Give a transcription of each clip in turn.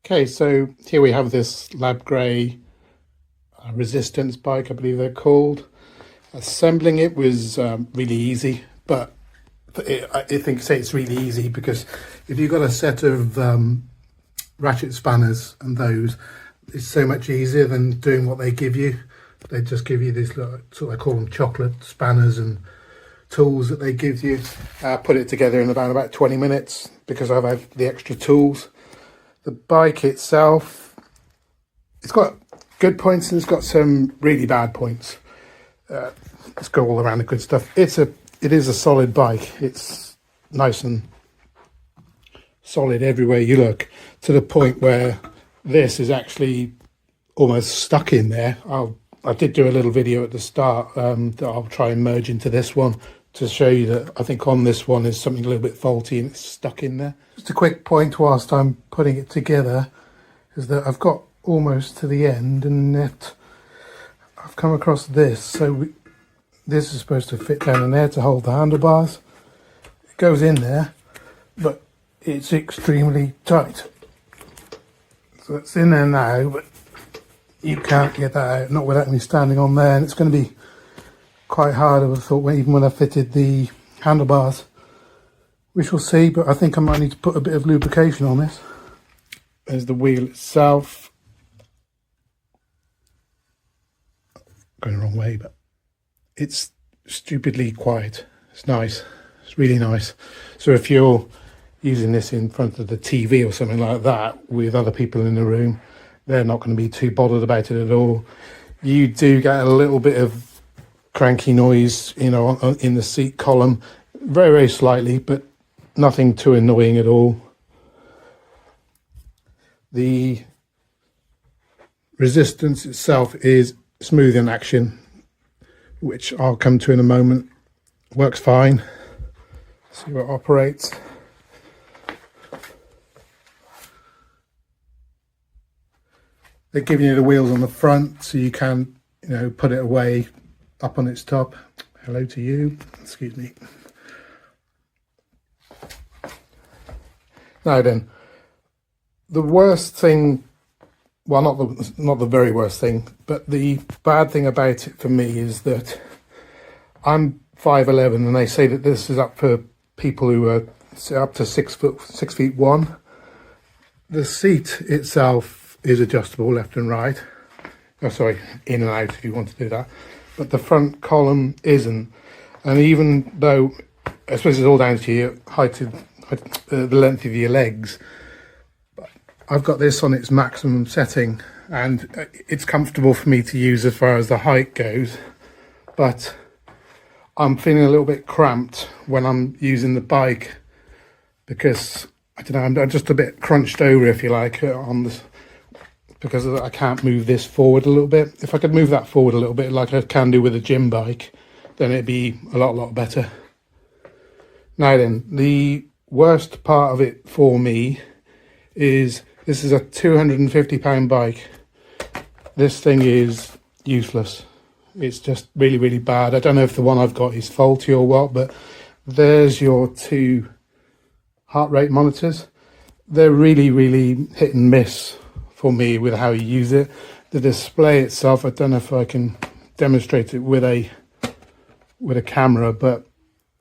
Okay, so here we have this LABGREY resistance bike, I believe they're called. Assembling it was really easy, but I think say it's really easy because if you've got a set of ratchet spanners and those, it's so much easier than doing what they give you. They just give you these sort of, I call them chocolate spanners and tools that they give you. Put it together in about 20 minutes because I've had the extra tools. The bike itself, it's got good points and it's got some really bad points. Let's go all around the good stuff. It is a solid bike. It's nice and solid everywhere you look, to the point where this is actually almost stuck in there. I did do a little video at the start that I'll try and merge into this one to show you that I think on this one is something a little bit faulty and it's stuck in there. Just a quick point whilst I'm putting it together is that I've got almost to the end and that I've come across this. So this is supposed to fit down in there to hold the handlebars. It goes in there, but it's extremely tight. So it's in there now, but you can't get that out, not without me standing on there, and it's going to be quite hard, I would have thought, even when I fitted the handlebars. We shall see, but I think I might need to put a bit of lubrication on this. There's the wheel itself. Going the wrong way, but it's stupidly quiet. It's nice. It's really nice. So if you're using this in front of the TV or something like that with other people in the room, they're not going to be too bothered about it at all. You do get a little bit of cranky noise, you know, in the seat column, very, very slightly, but nothing too annoying at all. The resistance itself is smooth in action, which I'll come to in a moment. Works fine. See how it operates. They're giving you the wheels on the front so you can, you know, put it away up on its top. Hello to you. Excuse me. Now then, the worst thing, well, not the very worst thing, but the bad thing about it for me is that I'm 5'11", and they say that this is up for people who are up to 6'1". The seat itself is adjustable left and right. Oh, sorry, in and out if you want to do that. But the front column isn't. And even though, I suppose it's all down to your height, the length of your legs, but I've got this on its maximum setting and it's comfortable for me to use as far as the height goes. But I'm feeling a little bit cramped when I'm using the bike because, I don't know, I'm just a bit crunched over, if you like, on this, because I can't move this forward a little bit. If I could move that forward a little bit like I can do with a gym bike, then it'd be a lot better. Now then, the worst part of it for me is this is a £250 bike. This thing is useless. It's just really, really bad. I don't know if the one I've got is faulty or what, but there's your two heart rate monitors. They're really, really hit and miss for me with how you use it. The display itself, I don't know if I can demonstrate it with a camera, but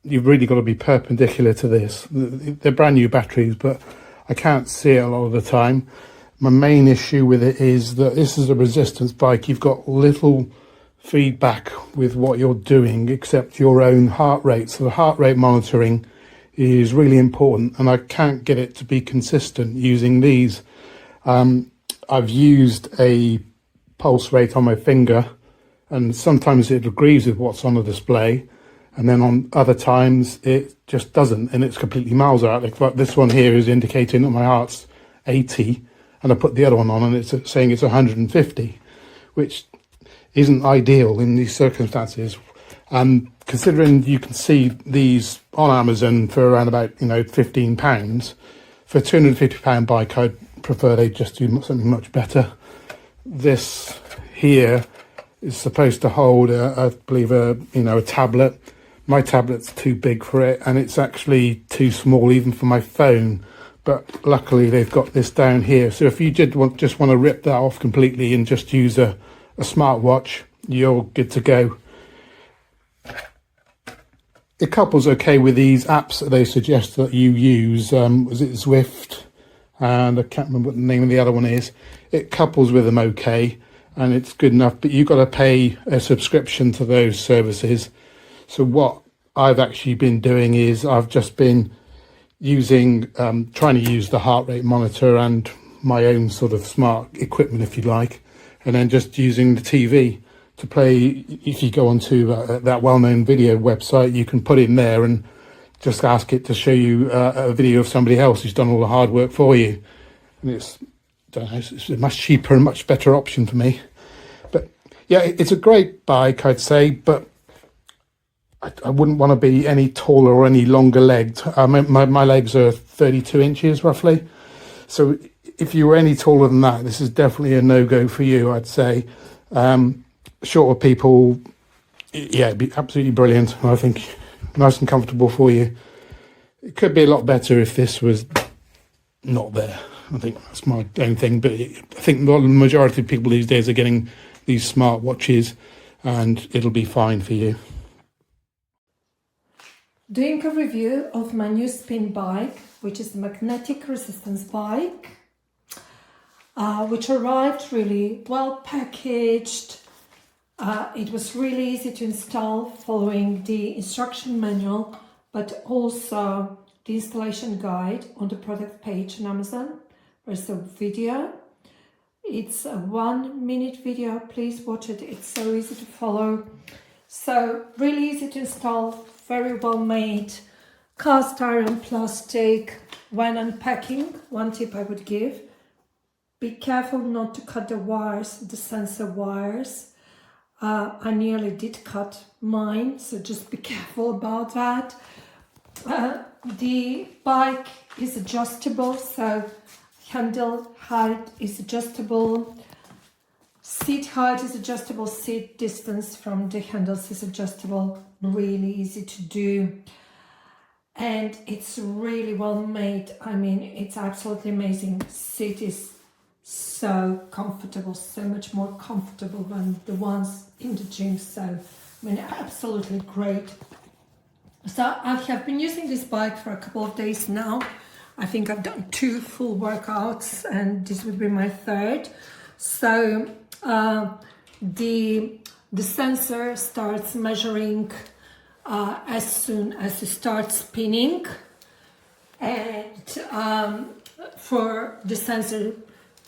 you've really got to be perpendicular to this. They're brand new batteries, but I can't see it a lot of the time. My main issue with it is that this is a resistance bike. You've got little feedback with what you're doing except your own heart rate. So the heart rate monitoring is really important, and I can't get it to be consistent using these. I've used a pulse rate on my finger, and sometimes it agrees with what's on the display, and then on other times it just doesn't, and it's completely miles out. Like this one here is indicating that my heart's 80, and I put the other one on and it's saying it's 150, which isn't ideal in these circumstances. Considering you can see these on Amazon for around about, you know, £15, for a £250 bike, I'd prefer they just do something much better. This here is supposed to hold I believe a tablet. My tablet's too big for it, and it's actually too small even for my phone. but luckily they've got this down here. So if you did just want to rip that off completely and just use a smartwatch, you're good to go. It couples okay with these apps that they suggest that you use. Was it Zwift? And I can't remember what the name of the other one is. It couples with them okay, and it's good enough, but you've got to pay a subscription to those services. So what I've actually been doing is I've just been using, trying to use the heart rate monitor and my own sort of smart equipment, if you like, and then just using the TV to play. If you go onto that well-known video website, you can put in there and just ask it to show you a video of somebody else who's done all the hard work for you. And it's a much cheaper and much better option for me. But yeah, it's a great bike, I'd say, but I wouldn't want to be any taller or any longer legged. My legs are 32 inches roughly. So if you were any taller than that, this is definitely a no-go for you, I'd say. Shorter people, yeah, it'd be absolutely brilliant. I think nice and comfortable for you. It could be a lot better if this was not there. I think that's my own thing, but I think the majority of people these days are getting these smart watches, and it'll be fine for you. Doing a review of my new spin bike, which is the magnetic resistance bike, which arrived really well packaged. It was really easy to install following the instruction manual, but also the installation guide on the product page on Amazon. There's a video. It's a 1-minute video. Please watch it. It's so easy to follow. So really easy to install, very well made, cast iron plastic. When unpacking, one tip I would give: be careful not to cut the wires, the sensor wires. I nearly did cut mine, so just be careful about that. The bike is adjustable, so handle height is adjustable, seat height is adjustable, seat distance from the handles is adjustable, really easy to do. And it's really well made. I mean, it's absolutely amazing. Seat is so comfortable, so much more comfortable than the ones in the gym. So, I mean, absolutely great. So I have been using this bike for a couple of days now. I think I've done 2 full workouts, and this will be my 3rd. So the sensor starts measuring as soon as you start spinning, and for the sensor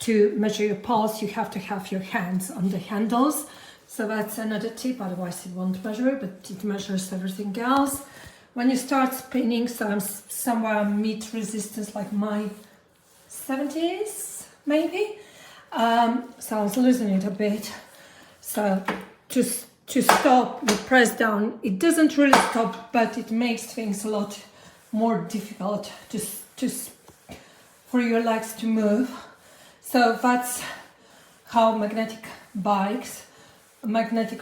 to measure your pulse, you have to have your hands on the handles. So that's another tip, otherwise it won't measure it, but it measures everything else. When you start spinning, so I'm somewhere mid resistance, like my 70s maybe. So I was losing it a bit. So to stop, you press down. It doesn't really stop, but it makes things a lot more difficult for your legs to move. So that's how magnetic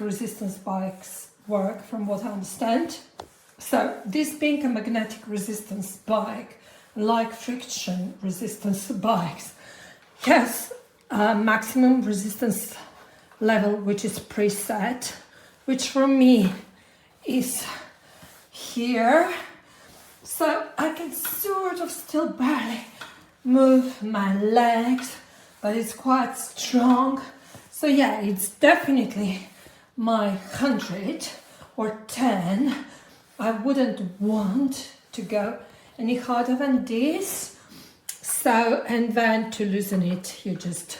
resistance bikes work, from what I understand. So this being a magnetic resistance bike, like friction resistance bikes, has a maximum resistance level which is preset, which for me is here. So I can sort of still barely move my legs, but it's quite strong. So yeah, it's definitely my 100 or 10. I wouldn't want to go any harder than this. So, and then to loosen it, you just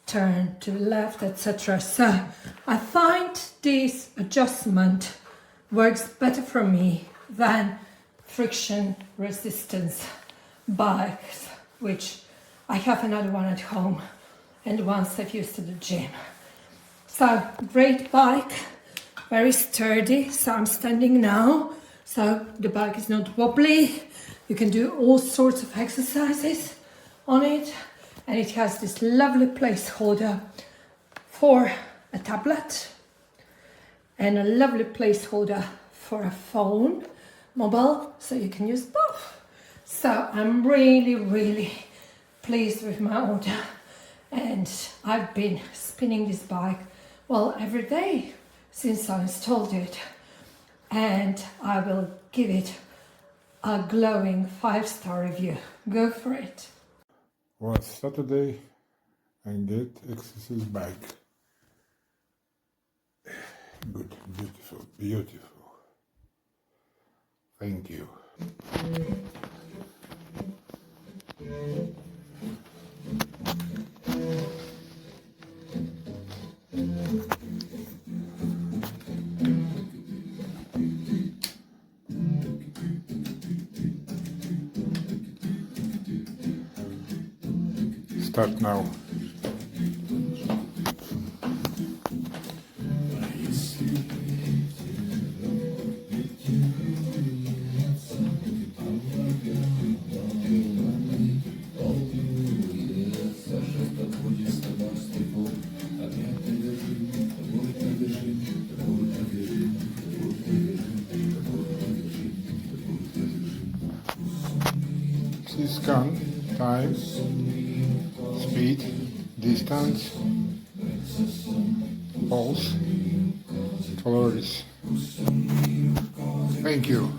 turn to the left, etc. So I find this adjustment works better for me than friction resistance bikes, which I have another one at home and once I've used at the gym. So great bike, very sturdy. So I'm standing now, so the bike is not wobbly. You can do all sorts of exercises on it, and it has this lovely placeholder for a tablet and a lovely placeholder for a phone, mobile, so you can use both. So I'm really pleased with my order, and I've been spinning this bike, well, every day since I installed it, and I will give it a glowing 5-star review. Go for it. Was Saturday and get exercise bike. Good, beautiful, beautiful. Thank you. Start now. Scan, time, speed, distance, pulse, calories. Thank you.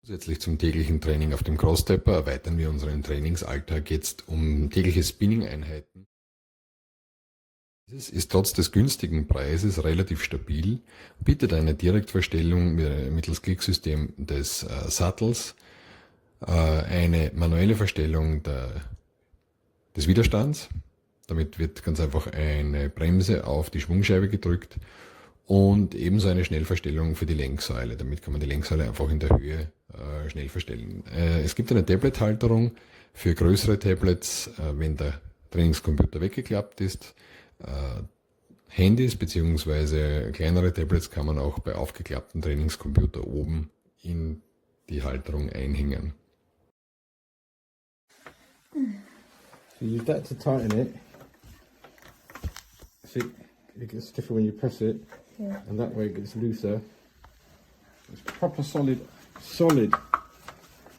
Zusätzlich zum täglichen Training auf dem Crosstepper erweitern wir unseren Trainingsalltag jetzt um tägliche Spinning-Einheiten. Dieses ist trotz des günstigen Preises relativ stabil, bietet eine Direktverstellung mittels Klicksystem des Sattels, eine manuelle Verstellung des Widerstands. Damit wird ganz einfach eine Bremse auf die Schwungscheibe gedrückt und ebenso eine Schnellverstellung für die Lenksäule. Damit kann man die Lenksäule einfach in der Höhe schnell verstellen. Es gibt eine Tablet-Halterung für größere Tablets, wenn der Trainingscomputer weggeklappt ist. Handys bzw. kleinere Tablets kann man auch bei aufgeklappten Trainingscomputer oben in die Halterung einhängen. So use that to tighten it. See, it gets stiffer when you press it, Yeah. and that way it gets looser. It's proper solid,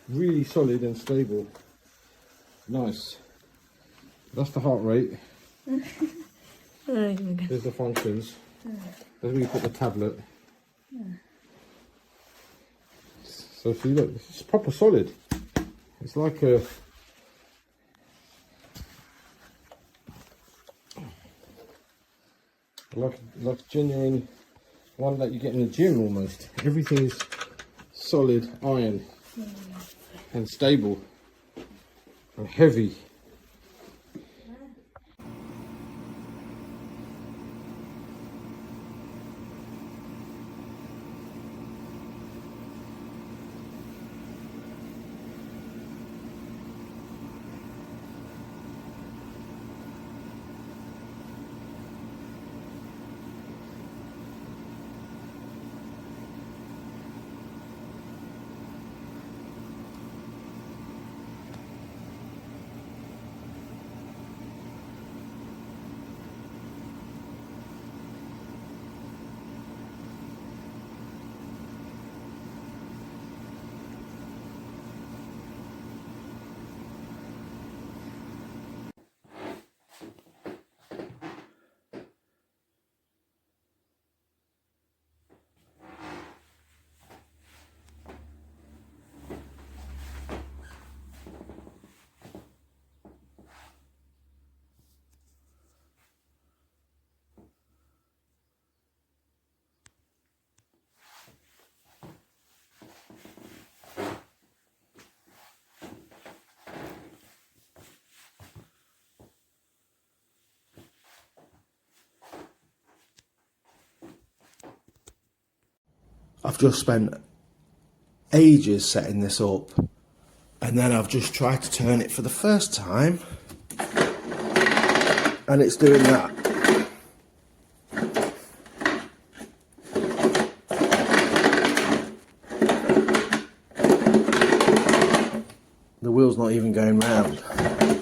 really solid and stable. Nice. That's the heart rate. There's the functions. There's where you put the tablet. So see, look, it's proper solid. It's like a like genuine one that you get in the gym almost. Everything is solid iron and stable and heavy. I've just spent ages setting this up, and then I've just tried to turn it for the first time, and it's doing that. The wheel's not even going round.